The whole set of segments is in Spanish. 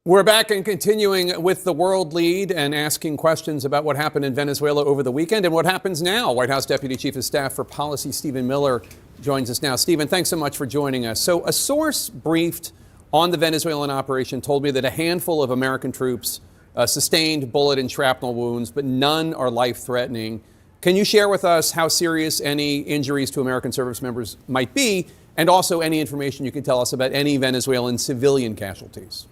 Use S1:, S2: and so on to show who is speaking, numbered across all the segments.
S1: We're back and continuing with the world lead and asking questions about what happened in Venezuela over the weekend and what happens now. White House Deputy Chief of Staff for Policy Stephen Miller joins us now. Stephen, thanks so much for joining us. So a source briefed on the Venezuelan operation told me that a handful of American troops sustained bullet and shrapnel wounds, but none are life-threatening. Can you share with us how serious any injuries to American service members might be, and also any information you can tell us about any Venezuelan civilian casualties?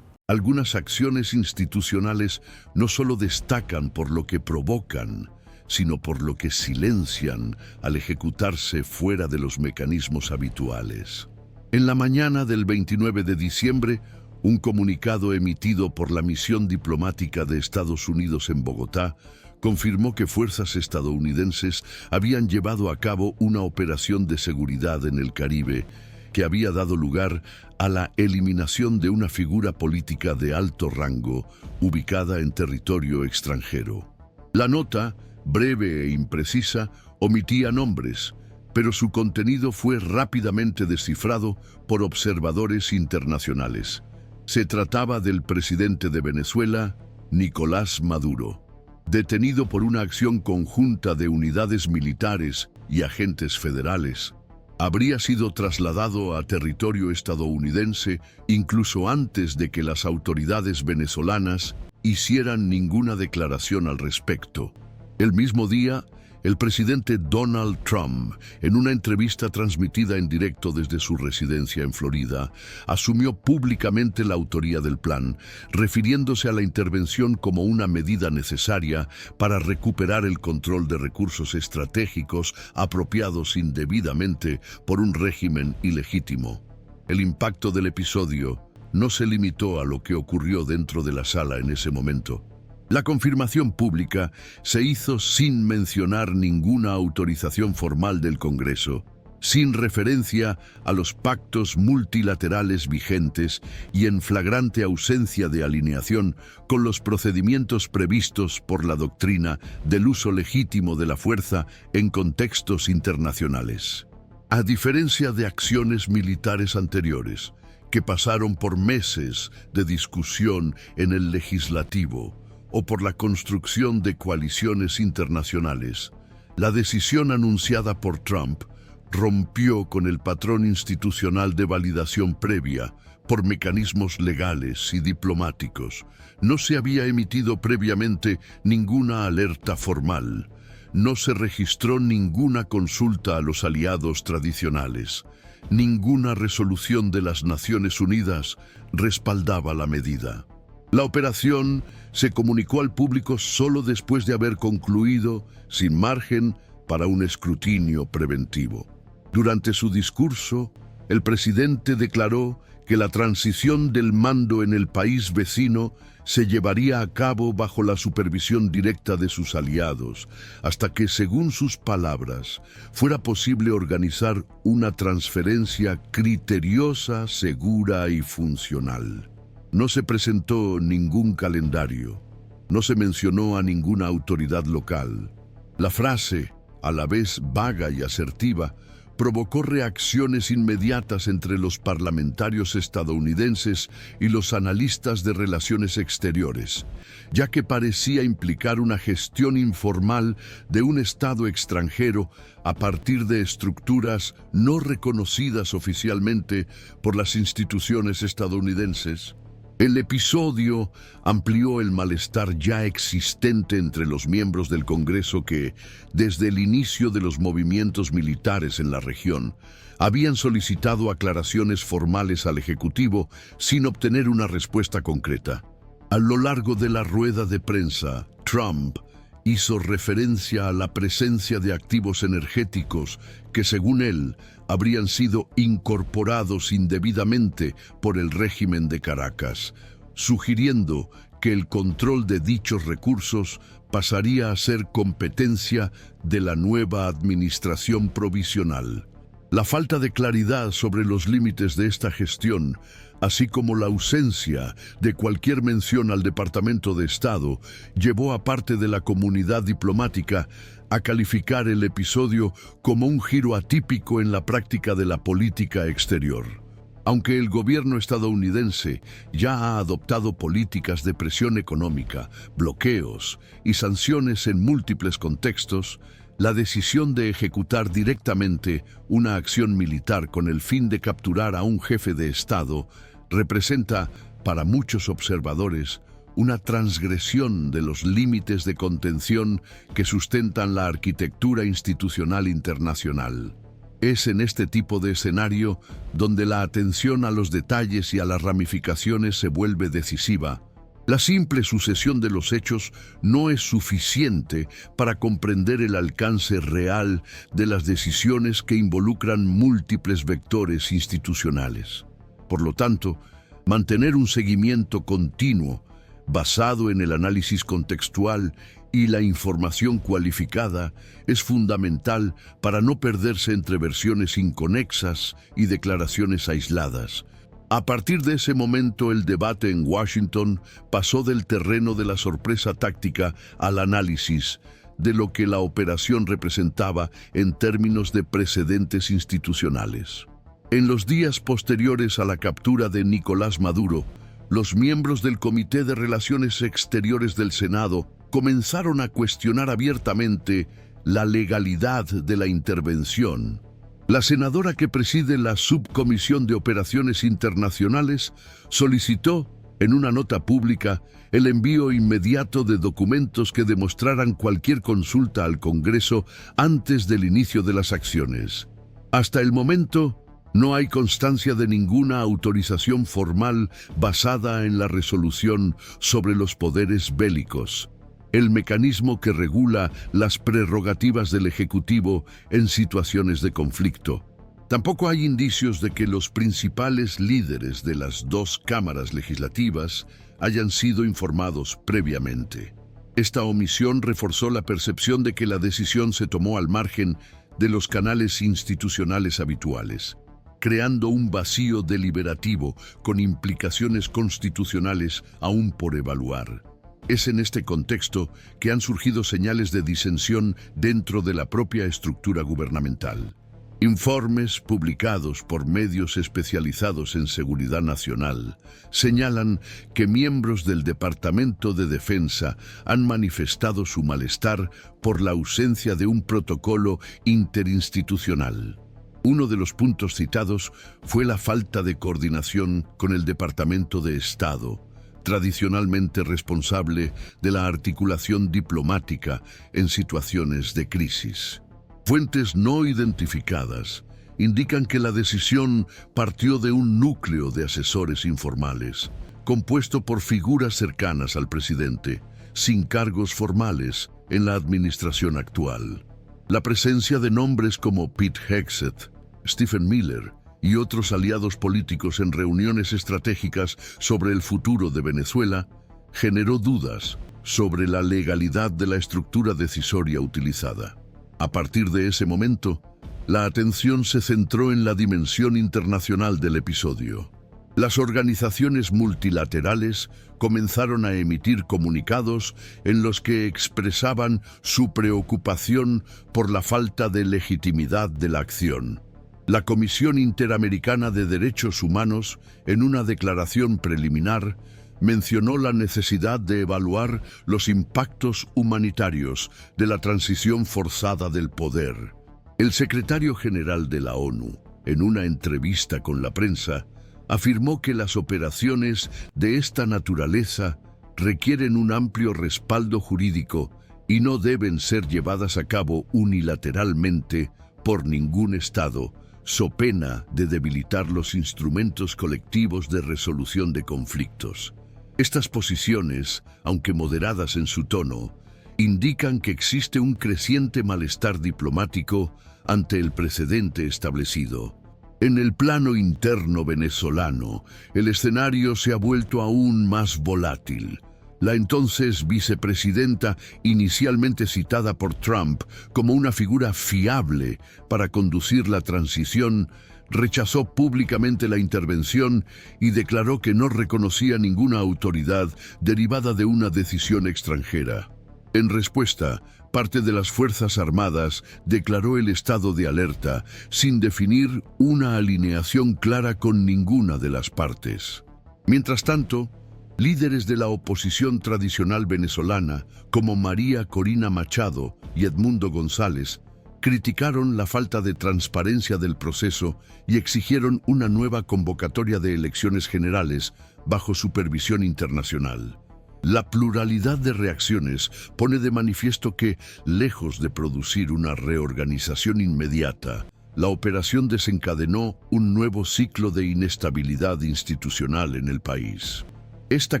S2: Algunas acciones institucionales no solo destacan por lo que provocan, sino por lo que silencian al ejecutarse fuera de los mecanismos habituales. En la mañana del 29 de diciembre, un comunicado emitido por la misión diplomática de Estados Unidos en Bogotá confirmó que fuerzas estadounidenses habían llevado a cabo una operación de seguridad en el Caribe que había dado lugar a la eliminación de una figura política de alto rango ubicada en territorio extranjero. La nota, breve e imprecisa, omitía nombres, pero su contenido fue rápidamente descifrado por observadores internacionales. Se trataba del presidente de Venezuela, Nicolás Maduro, detenido por una acción conjunta de unidades militares y agentes federales. Habría sido trasladado a territorio estadounidense incluso antes de que las autoridades venezolanas hicieran ninguna declaración al respecto. El mismo día, el presidente Donald Trump, en una entrevista transmitida en directo desde su residencia en Florida, asumió públicamente la autoría del plan, refiriéndose a la intervención como una medida necesaria para recuperar el control de recursos estratégicos apropiados indebidamente por un régimen ilegítimo. El impacto del episodio no se limitó a lo que ocurrió dentro de la sala en ese momento. La confirmación pública se hizo sin mencionar ninguna autorización formal del Congreso, sin referencia a los pactos multilaterales vigentes y en flagrante ausencia de alineación con los procedimientos previstos por la doctrina del uso legítimo de la fuerza en contextos internacionales. A diferencia de acciones militares anteriores, que pasaron por meses de discusión en el legislativo, o por la construcción de coaliciones internacionales, la decisión anunciada por Trump rompió con el patrón institucional de validación previa por mecanismos legales y diplomáticos. No se había emitido previamente ninguna alerta formal. No se registró ninguna consulta a los aliados tradicionales. Ninguna resolución de las Naciones Unidas respaldaba la medida. La operación se comunicó al público solo después de haber concluido, sin margen para un escrutinio preventivo. Durante su discurso, el presidente declaró que la transición del mando en el país vecino se llevaría a cabo bajo la supervisión directa de sus aliados, hasta que, según sus palabras, fuera posible organizar una transferencia criteriosa, segura y funcional. No se presentó ningún calendario, no se mencionó a ninguna autoridad local. La frase, a la vez vaga y asertiva, provocó reacciones inmediatas entre los parlamentarios estadounidenses y los analistas de relaciones exteriores, ya que parecía implicar una gestión informal de un Estado extranjero a partir de estructuras no reconocidas oficialmente por las instituciones estadounidenses. El episodio amplió el malestar ya existente entre los miembros del Congreso que, desde el inicio de los movimientos militares en la región, habían solicitado aclaraciones formales al Ejecutivo sin obtener una respuesta concreta. A lo largo de la rueda de prensa, Trump hizo referencia a la presencia de activos energéticos que, según él, habrían sido incorporados indebidamente por el régimen de Caracas, sugiriendo que el control de dichos recursos pasaría a ser competencia de la nueva administración provisional. La falta de claridad sobre los límites de esta gestión, así como la ausencia de cualquier mención al Departamento de Estado, llevó a parte de la comunidad diplomática a calificar el episodio como un giro atípico en la práctica de la política exterior. Aunque el gobierno estadounidense ya ha adoptado políticas de presión económica, bloqueos y sanciones en múltiples contextos, la decisión de ejecutar directamente una acción militar con el fin de capturar a un jefe de Estado representa, para muchos observadores, una transgresión de los límites de contención que sustentan la arquitectura institucional internacional. Es en este tipo de escenario donde la atención a los detalles y a las ramificaciones se vuelve decisiva. La simple sucesión de los hechos no es suficiente para comprender el alcance real de las decisiones que involucran múltiples vectores institucionales. Por lo tanto, mantener un seguimiento continuo, basado en el análisis contextual y la información cualificada, es fundamental para no perderse entre versiones inconexas y declaraciones aisladas. A partir de ese momento, el debate en Washington pasó del terreno de la sorpresa táctica al análisis de lo que la operación representaba en términos de precedentes institucionales. En los días posteriores a la captura de Nicolás Maduro, los miembros del Comité de Relaciones Exteriores del Senado comenzaron a cuestionar abiertamente la legalidad de la intervención. La senadora que preside la Subcomisión de Operaciones Internacionales solicitó, en una nota pública, el envío inmediato de documentos que demostraran cualquier consulta al Congreso antes del inicio de las acciones. Hasta el momento, no hay constancia de ninguna autorización formal basada en la resolución sobre los poderes bélicos, el mecanismo que regula las prerrogativas del Ejecutivo en situaciones de conflicto. Tampoco hay indicios de que los principales líderes de las dos cámaras legislativas hayan sido informados previamente. Esta omisión reforzó la percepción de que la decisión se tomó al margen de los canales institucionales habituales, creando un vacío deliberativo con implicaciones constitucionales aún por evaluar. Es en este contexto que han surgido señales de disensión dentro de la propia estructura gubernamental. Informes publicados por medios especializados en seguridad nacional señalan que miembros del Departamento de Defensa han manifestado su malestar por la ausencia de un protocolo interinstitucional. Uno de los puntos citados fue la falta de coordinación con el Departamento de Estado, tradicionalmente responsable de la articulación diplomática en situaciones de crisis. Fuentes no identificadas indican que la decisión partió de un núcleo de asesores informales, compuesto por figuras cercanas al presidente, sin cargos formales en la administración actual. La presencia de nombres como Pete Hegseth, Stephen Miller y otros aliados políticos en reuniones estratégicas sobre el futuro de Venezuela generó dudas sobre la legalidad de la estructura decisoria utilizada. A partir de ese momento, la atención se centró en la dimensión internacional del episodio. Las organizaciones multilaterales comenzaron a emitir comunicados en los que expresaban su preocupación por la falta de legitimidad de la acción. La Comisión Interamericana de Derechos Humanos, en una declaración preliminar, mencionó la necesidad de evaluar los impactos humanitarios de la transición forzada del poder. El secretario general de la ONU, en una entrevista con la prensa, afirmó que las operaciones de esta naturaleza requieren un amplio respaldo jurídico y no deben ser llevadas a cabo unilateralmente por ningún Estado, so pena de debilitar los instrumentos colectivos de resolución de conflictos. Estas posiciones, aunque moderadas en su tono, indican que existe un creciente malestar diplomático ante el precedente establecido. En el plano interno venezolano, el escenario se ha vuelto aún más volátil. La entonces vicepresidenta, inicialmente citada por Trump como una figura fiable para conducir la transición, rechazó públicamente la intervención y declaró que no reconocía ninguna autoridad derivada de una decisión extranjera. En respuesta, parte de las Fuerzas Armadas declaró el estado de alerta sin definir una alineación clara con ninguna de las partes. Mientras tanto, líderes de la oposición tradicional venezolana, como María Corina Machado y Edmundo González, criticaron la falta de transparencia del proceso y exigieron una nueva convocatoria de elecciones generales bajo supervisión internacional. La pluralidad de reacciones pone de manifiesto que, lejos de producir una reorganización inmediata, la operación desencadenó un nuevo ciclo de inestabilidad institucional en el país. Esta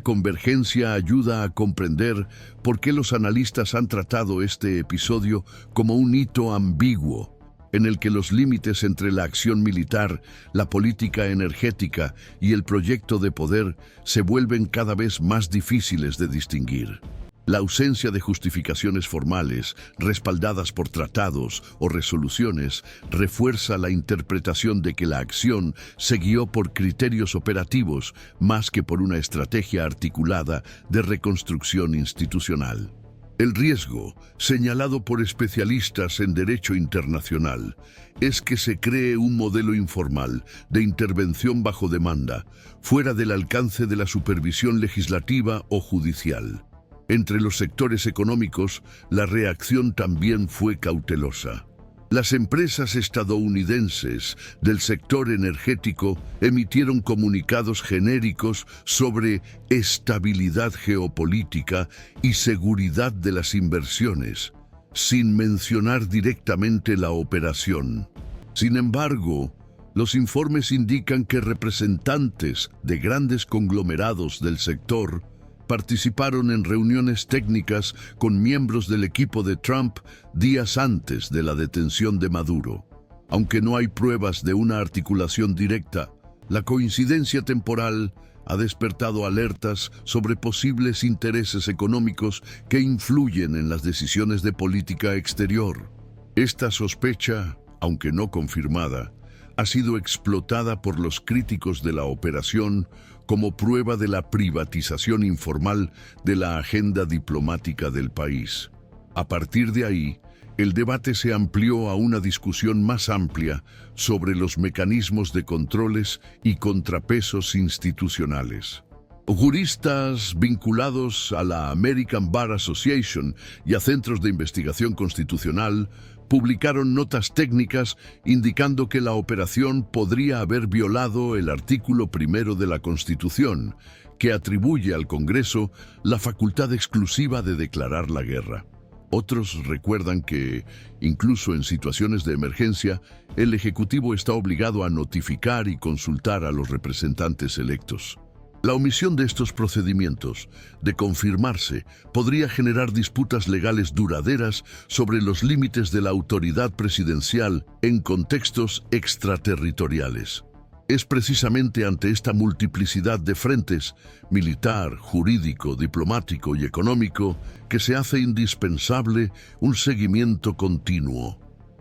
S2: convergencia ayuda a comprender por qué los analistas han tratado este episodio como un hito ambiguo, en el que los límites entre la acción militar, la política energética y el proyecto de poder se vuelven cada vez más difíciles de distinguir. La ausencia de justificaciones formales, respaldadas por tratados o resoluciones, refuerza la interpretación de que la acción se guió por criterios operativos más que por una estrategia articulada de reconstrucción institucional. El riesgo, señalado por especialistas en derecho internacional, es que se cree un modelo informal de intervención bajo demanda, fuera del alcance de la supervisión legislativa o judicial. Entre los sectores económicos, la reacción también fue cautelosa. Las empresas estadounidenses del sector energético emitieron comunicados genéricos sobre estabilidad geopolítica y seguridad de las inversiones, sin mencionar directamente la operación. Sin embargo, los informes indican que representantes de grandes conglomerados del sector participaron en reuniones técnicas con miembros del equipo de Trump días antes de la detención de Maduro. Aunque no hay pruebas de una articulación directa, la coincidencia temporal ha despertado alertas sobre posibles intereses económicos que influyen en las decisiones de política exterior. Esta sospecha, aunque no confirmada, ha sido explotada por los críticos de la operación como prueba de la privatización informal de la agenda diplomática del país. A partir de ahí, el debate se amplió a una discusión más amplia sobre los mecanismos de controles y contrapesos institucionales. Juristas vinculados a la American Bar Association y a centros de investigación constitucional publicaron notas técnicas indicando que la operación podría haber violado el artículo 1 de la Constitución, que atribuye al Congreso la facultad exclusiva de declarar la guerra. Otros recuerdan que, incluso en situaciones de emergencia, el Ejecutivo está obligado a notificar y consultar a los representantes electos. La omisión de estos procedimientos, de confirmarse, podría generar disputas legales duraderas sobre los límites de la autoridad presidencial en contextos extraterritoriales. Es precisamente ante esta multiplicidad de frentes, militar, jurídico, diplomático y económico, que se hace indispensable un seguimiento continuo.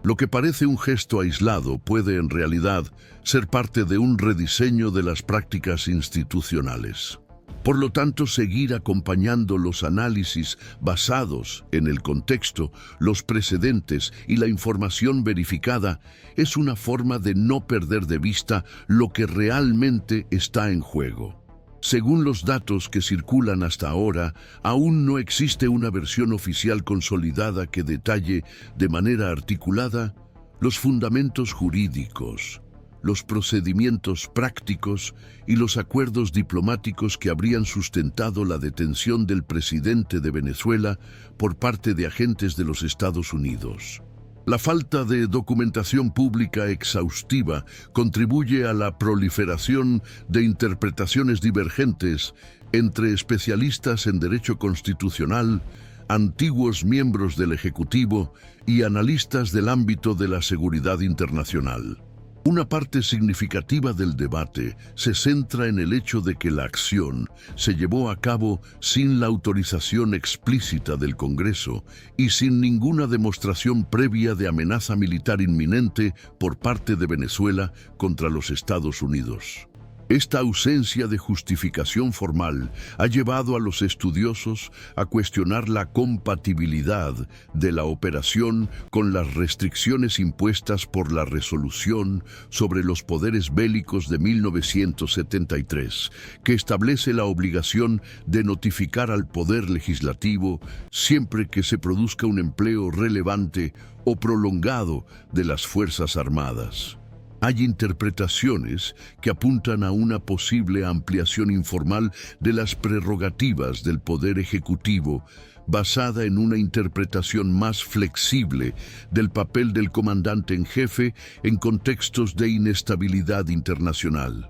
S2: Lo que parece un gesto aislado puede en realidad ser parte de un rediseño de las prácticas institucionales. Por lo tanto, seguir acompañando los análisis basados en el contexto, los precedentes y la información verificada es una forma de no perder de vista lo que realmente está en juego. Según los datos que circulan hasta ahora, aún no existe una versión oficial consolidada que detalle de manera articulada los fundamentos jurídicos, los procedimientos prácticos y los acuerdos diplomáticos que habrían sustentado la detención del presidente de Venezuela por parte de agentes de los Estados Unidos. La falta de documentación pública exhaustiva contribuye a la proliferación de interpretaciones divergentes entre especialistas en derecho constitucional, antiguos miembros del Ejecutivo y analistas del ámbito de la seguridad internacional. Una parte significativa del debate se centra en el hecho de que la acción se llevó a cabo sin la autorización explícita del Congreso y sin ninguna demostración previa de amenaza militar inminente por parte de Venezuela contra los Estados Unidos. Esta ausencia de justificación formal ha llevado a los estudiosos a cuestionar la compatibilidad de la operación con las restricciones impuestas por la Resolución sobre los Poderes Bélicos de 1973, que establece la obligación de notificar al Poder Legislativo siempre que se produzca un empleo relevante o prolongado de las Fuerzas Armadas. Hay interpretaciones que apuntan a una posible ampliación informal de las prerrogativas del Poder Ejecutivo, basada en una interpretación más flexible del papel del comandante en jefe en contextos de inestabilidad internacional.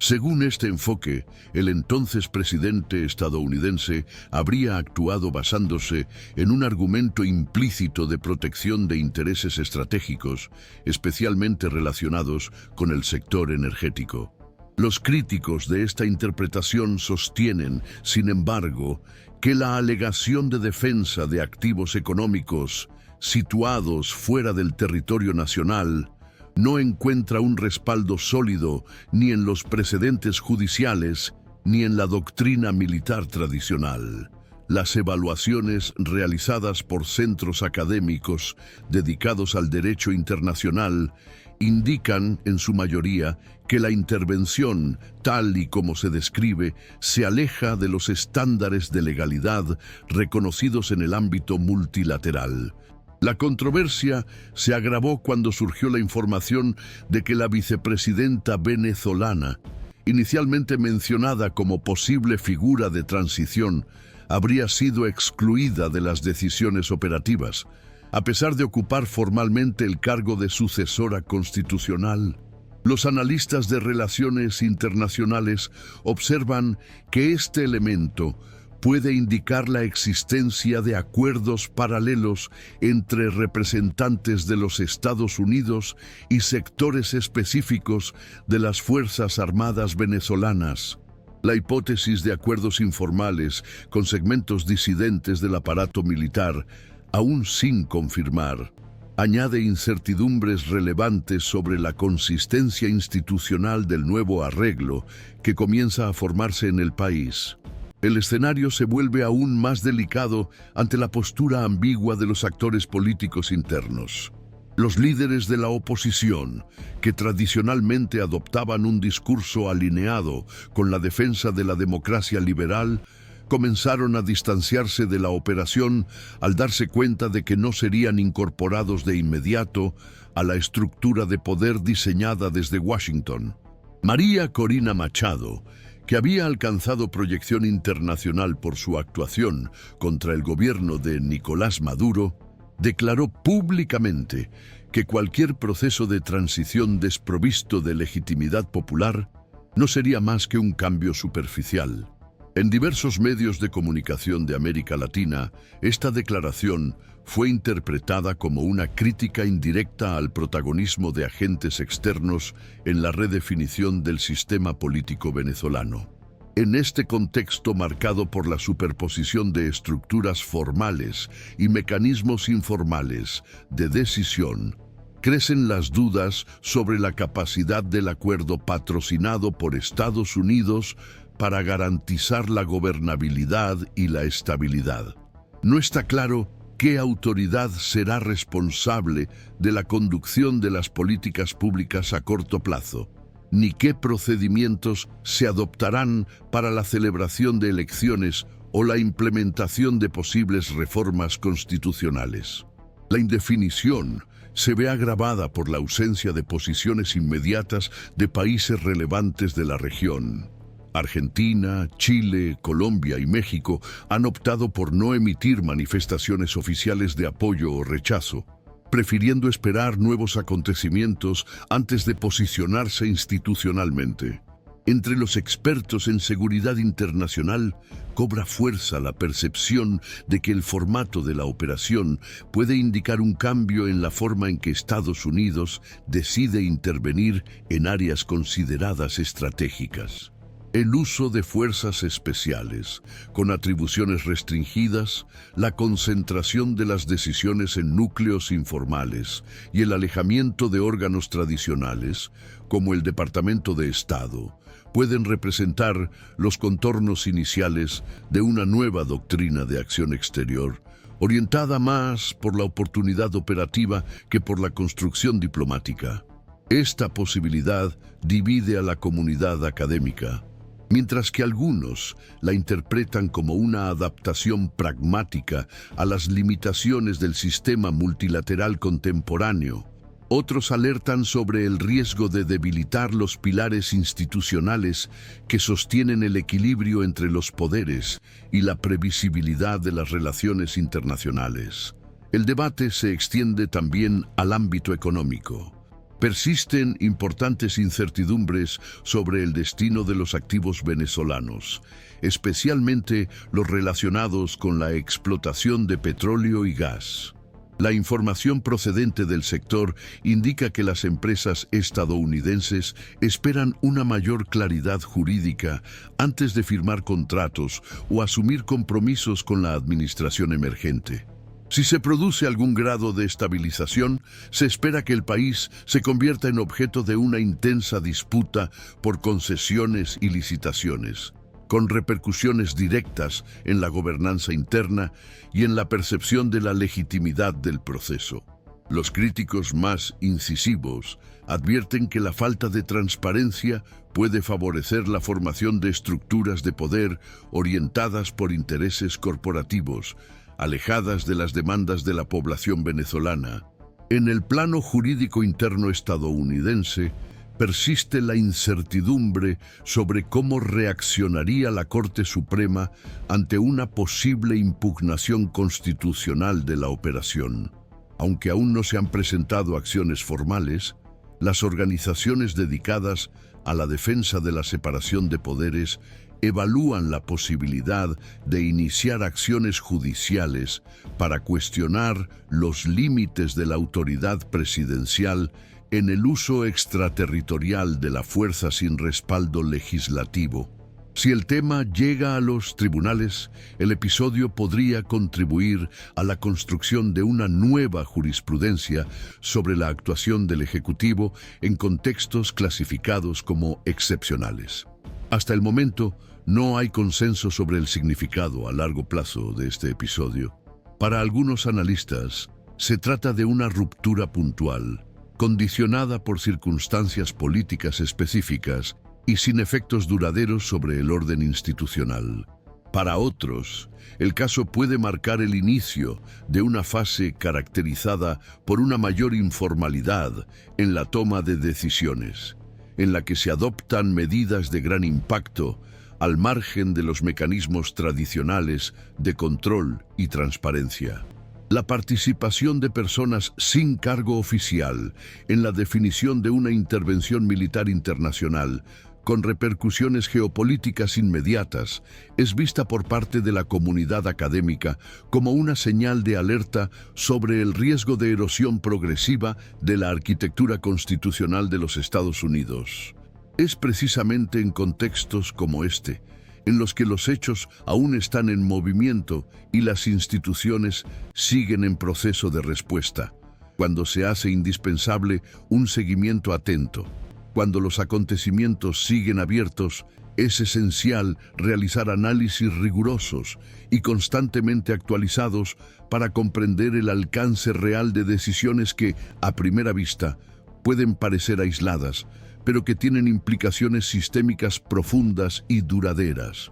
S2: Según este enfoque, el entonces presidente estadounidense habría actuado basándose en un argumento implícito de protección de intereses estratégicos, especialmente relacionados con el sector energético. Los críticos de esta interpretación sostienen, sin embargo, que la alegación de defensa de activos económicos situados fuera del territorio nacional no encuentra un respaldo sólido ni en los precedentes judiciales ni en la doctrina militar tradicional. Las evaluaciones realizadas por centros académicos dedicados al derecho internacional indican, en su mayoría, que la intervención, tal y como se describe, se aleja de los estándares de legalidad reconocidos en el ámbito multilateral. La controversia se agravó cuando surgió la información de que la vicepresidenta venezolana, inicialmente mencionada como posible figura de transición, habría sido excluida de las decisiones operativas, a pesar de ocupar formalmente el cargo de sucesora constitucional. Los analistas de relaciones internacionales observan que este elemento puede indicar la existencia de acuerdos paralelos entre representantes de los Estados Unidos y sectores específicos de las Fuerzas Armadas venezolanas. La hipótesis de acuerdos informales con segmentos disidentes del aparato militar, aún sin confirmar, añade incertidumbres relevantes sobre la consistencia institucional del nuevo arreglo que comienza a formarse en el país. El escenario se vuelve aún más delicado ante la postura ambigua de los actores políticos internos. Los líderes de la oposición, que tradicionalmente adoptaban un discurso alineado con la defensa de la democracia liberal, comenzaron a distanciarse de la operación al darse cuenta de que no serían incorporados de inmediato a la estructura de poder diseñada desde Washington. María Corina Machado, que había alcanzado proyección internacional por su actuación contra el gobierno de Nicolás Maduro, declaró públicamente que cualquier proceso de transición desprovisto de legitimidad popular no sería más que un cambio superficial. En diversos medios de comunicación de América Latina, esta declaración fue interpretada como una crítica indirecta al protagonismo de agentes externos en la redefinición del sistema político venezolano. En este contexto marcado por la superposición de estructuras formales y mecanismos informales de decisión, crecen las dudas sobre la capacidad del acuerdo patrocinado por Estados Unidos para garantizar la gobernabilidad y la estabilidad. No está claro qué autoridad será responsable de la conducción de las políticas públicas a corto plazo, ni qué procedimientos se adoptarán para la celebración de elecciones o la implementación de posibles reformas constitucionales. La indefinición se ve agravada por la ausencia de posiciones inmediatas de países relevantes de la región. Argentina, Chile, Colombia y México han optado por no emitir manifestaciones oficiales de apoyo o rechazo, prefiriendo esperar nuevos acontecimientos antes de posicionarse institucionalmente. Entre los expertos en seguridad internacional cobra fuerza la percepción de que el formato de la operación puede indicar un cambio en la forma en que Estados Unidos decide intervenir en áreas consideradas estratégicas. El uso de fuerzas especiales, con atribuciones restringidas, la concentración de las decisiones en núcleos informales y el alejamiento de órganos tradicionales, como el Departamento de Estado, pueden representar los contornos iniciales de una nueva doctrina de acción exterior, orientada más por la oportunidad operativa que por la construcción diplomática. Esta posibilidad divide a la comunidad académica, mientras que algunos la interpretan como una adaptación pragmática a las limitaciones del sistema multilateral contemporáneo. Otros alertan sobre el riesgo de debilitar los pilares institucionales que sostienen el equilibrio entre los poderes y la previsibilidad de las relaciones internacionales. El debate se extiende también al ámbito económico. Persisten importantes incertidumbres sobre el destino de los activos venezolanos, especialmente los relacionados con la explotación de petróleo y gas. La información procedente del sector indica que las empresas estadounidenses esperan una mayor claridad jurídica antes de firmar contratos o asumir compromisos con la administración emergente. Si se produce algún grado de estabilización, se espera que el país se convierta en objeto de una intensa disputa por concesiones y licitaciones, con repercusiones directas en la gobernanza interna y en la percepción de la legitimidad del proceso. Los críticos más incisivos advierten que la falta de transparencia puede favorecer la formación de estructuras de poder orientadas por intereses corporativos, alejadas de las demandas de la población venezolana. En el plano jurídico interno estadounidense, persiste la incertidumbre sobre cómo reaccionaría la Corte Suprema ante una posible impugnación constitucional de la operación. Aunque aún no se han presentado acciones formales, las organizaciones dedicadas a la defensa de la separación de poderes evalúan la posibilidad de iniciar acciones judiciales para cuestionar los límites de la autoridad presidencial en el uso extraterritorial de la fuerza sin respaldo legislativo. Si el tema llega a los tribunales, el episodio podría contribuir a la construcción de una nueva jurisprudencia sobre la actuación del Ejecutivo en contextos clasificados como excepcionales. Hasta el momento, no hay consenso sobre el significado a largo plazo de este episodio. Para algunos analistas, se trata de una ruptura puntual, condicionada por circunstancias políticas específicas y sin efectos duraderos sobre el orden institucional. Para otros, el caso puede marcar el inicio de una fase caracterizada por una mayor informalidad en la toma de decisiones, en la que se adoptan medidas de gran impacto al margen de los mecanismos tradicionales de control y transparencia. La participación de personas sin cargo oficial en la definición de una intervención militar internacional con repercusiones geopolíticas inmediatas es vista por parte de la comunidad académica como una señal de alerta sobre el riesgo de erosión progresiva de la arquitectura constitucional de los Estados Unidos. Es precisamente en contextos como este, en los que los hechos aún están en movimiento y las instituciones siguen en proceso de respuesta, cuando se hace indispensable un seguimiento atento. Cuando los acontecimientos siguen abiertos, es esencial realizar análisis rigurosos y constantemente actualizados para comprender el alcance real de decisiones que, a primera vista, pueden parecer aisladas, pero que tienen implicaciones sistémicas profundas y duraderas.